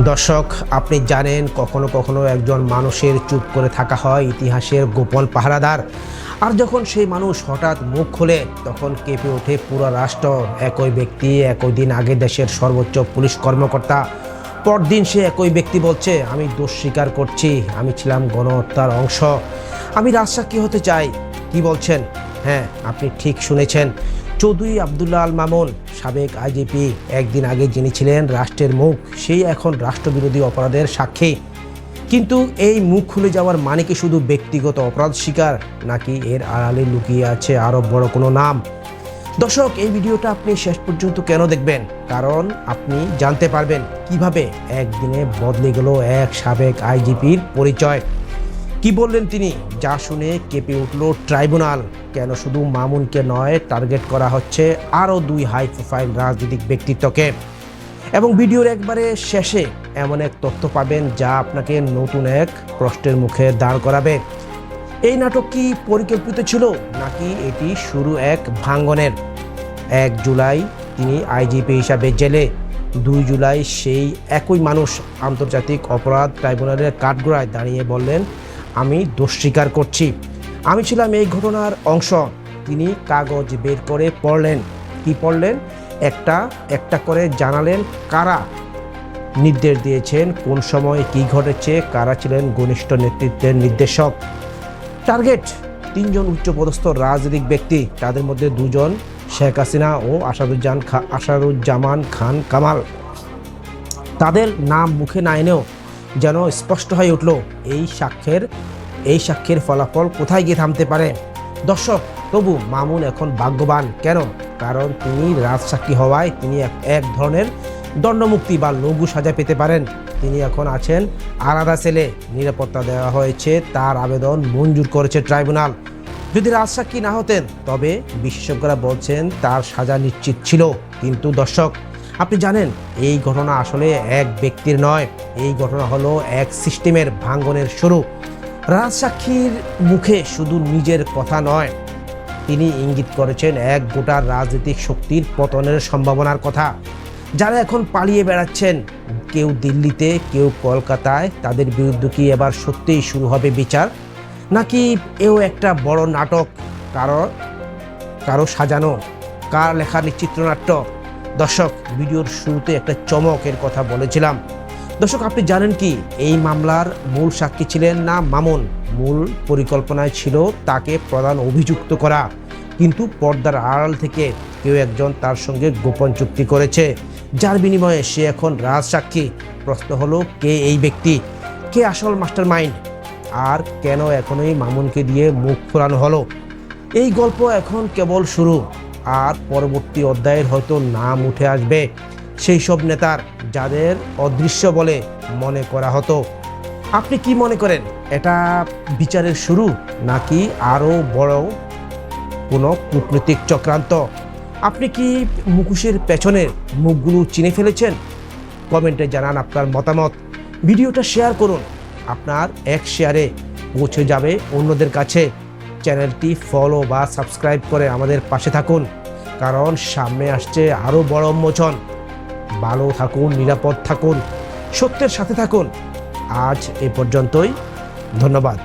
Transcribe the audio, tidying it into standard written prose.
দর্শক, আপনি জানেন কখনো কখনো একজন মানুষের চুপ করে থাকা হয় ইতিহাসের গোপন পাহারাদার। আর যখন সেই মানুষ হঠাৎ মুখ খোলে তখন কেঁপে ওঠে পুরো রাষ্ট্র। একই ব্যক্তি একই দিন আগে দেশের সর্বোচ্চ পুলিশ কর্মকর্তা, পরদিন সে একই ব্যক্তি বলছে আমি দোষ স্বীকার করছি, আমি ছিলাম গণহত্যার অংশ, আমি রাজসাক্ষী হতে চাই। কি বলছেন? হ্যাঁ, আপনি ঠিক শুনেছেন। চৌধুরী আবদুল্লাহ আল মামুন, সাবেক আইজিপি, একদিন আগে যিনি ছিলেন রাষ্ট্রের মুখ, সেই এখন রাষ্ট্রবিরোধী অপরাধের সাক্ষী। কিন্তু এই মুখ খুলে যাওয়ার মানে কি শুধু ব্যক্তিগত অপরাধ স্বীকার, নাকি এর আড়ালে লুকিয়ে আছে আরও বড় কোনো নাম? দর্শক, এই ভিডিওটা আপনি শেষ পর্যন্ত কেন দেখবেন? কারণ আপনি জানতে পারবেন কিভাবে একদিনে বদলে গেল এক সাবেক আইজিপির পরিচয়। কি বললেন তিনি, যা শুনে কেঁপে উঠল ট্রাইব্যুনাল। কেন শুধু মামুনকে নয়, টার্গেট করা হচ্ছে আরও দুই হাই প্রোফাইল রাজনৈতিক ব্যক্তিত্বকে। এবং ভিডিওর একবারে শেষে এমন এক তথ্য পাবেন যা আপনাকে নতুন এক প্রশ্নের মুখে দাঁড় করাবে। এই নাটক কি পরিকল্পিত ছিল, নাকি এটি শুরু এক ভাঙ্গনের? 1 জুলাই তিনি আইজিপি হিসাবে জেলে, 2 জুলাই সেই একই মানুষ আন্তর্জাতিক অপরাধ ট্রাইব্যুনালের কাঠগড়ায় দাঁড়িয়ে বললেন আমি দোষ স্বীকার করছি, আমি ছিলাম এই ঘটনার অংশ। তিনি কাগজ বের করে পড়লেন। কি পড়লেন? একটা একটা করে জানালেন কারা নির্দেশ দিয়েছেন, কোন সময় কি ঘটেছে, কারা ছিলেন ঘনিষ্ঠ নেতৃত্বের নির্দেশক। টার্গেট 3 জন উচ্চপদস্থ রাজনৈতিক ব্যক্তি, তাদের মধ্যে 2 জন শেখ হাসিনা ও আসাদুজ্জামান খান কামাল। তাদের নাম মুখে না এনেও যেন স্পষ্ট হয়ে উঠল এই সাক্ষ্যের ফলাফল কোথায় গিয়ে থামতে পারে। দর্শক, তবু মামুন এখন ভাগ্যবান। কেন? কারণ তিনি রাজসাক্ষী হওয়ায় তিনি এক ধরনের দণ্ডমুক্তি বা লঘু সাজা পেতে পারেন। তিনি এখন আছেন আলাদা সেলে, নিরাপত্তা দেওয়া হয়েছে, তার আবেদন মঞ্জুর করেছে ট্রাইব্যুনাল। যদি রাজসাক্ষী না হতেন তবে বিশেষজ্ঞরা বলছেন তার সাজা নিশ্চিত ছিল। কিন্তু দর্শক, আপনি জানেন এই ঘটনা আসলে এক ব্যক্তির নয়, এই ঘটনা হলো এক সিস্টেমের ভাঙ্গনের শুরু। রাজসাক্ষীর মুখে শুধু নিজের কথা নয়, তিনি ইঙ্গিত করেছেন এক গোটা রাজনৈতিক শক্তির পতনের সম্ভাবনার কথা। যারা এখন পালিয়ে বেড়াচ্ছেন, কেউ দিল্লিতে, কেউ কলকাতায়, তাদের বিরুদ্ধে কি এবার সত্যিই শুরু হবে বিচার, নাকি এও একটা বড় নাটক, কারো সাজানো, কার লেখা চিত্রনাট্য? দর্শক, ভিডিওর শুরুতে একটা চমকের কথা বলেছিলাম। দর্শক, আপনি জানেন কি এই মামলার মূল সাক্ষী ছিলেন না মামুন? মূল পরিকল্পনায় ছিল তাকে প্রধান অভিযুক্ত করা, কিন্তু পর্দার আড়াল থেকে কেউ একজন তার সঙ্গে গোপন চুক্তি করেছে, যার বিনিময়ে সে এখন রাজসাক্ষী। প্রশ্ন হলো, কে এই ব্যক্তি, কে আসল মাস্টারমাইন্ড, আর কেন এখনই মামুনকে দিয়ে মুখ ফোরানো হলো? এই গল্প এখন কেবল শুরু, আর পরবর্তী অধ্যায়ের হয়তো নাম উঠে আসবে সেই সব নেতার যাদের অদৃশ্য বলে মনে করা হতো। আপনি কি মনে করেন, এটা বিচারের শুরু, নাকি আরও বড় কোনো কূটনৈতিক চক্রান্ত? আপনি কি মুখোশের পেছনের মুখগুলো চিনে ফেলেছেন? কমেন্টে জানান আপনার মতামত। ভিডিওটা শেয়ার করুন, আপনার এক শেয়ারে পৌঁছে যাবে অন্যদের কাছে। চ্যানেলটি ফলো বা সাবস্ক্রাইব করে আমাদের পাশে থাকুন, কারণ সামনে আসছে আরও বড় উন্মোচন। ভালো থাকুন, নিরাপদ থাকুন, সত্যের সাথে থাকুন। আজ এ পর্যন্তই, ধন্যবাদ।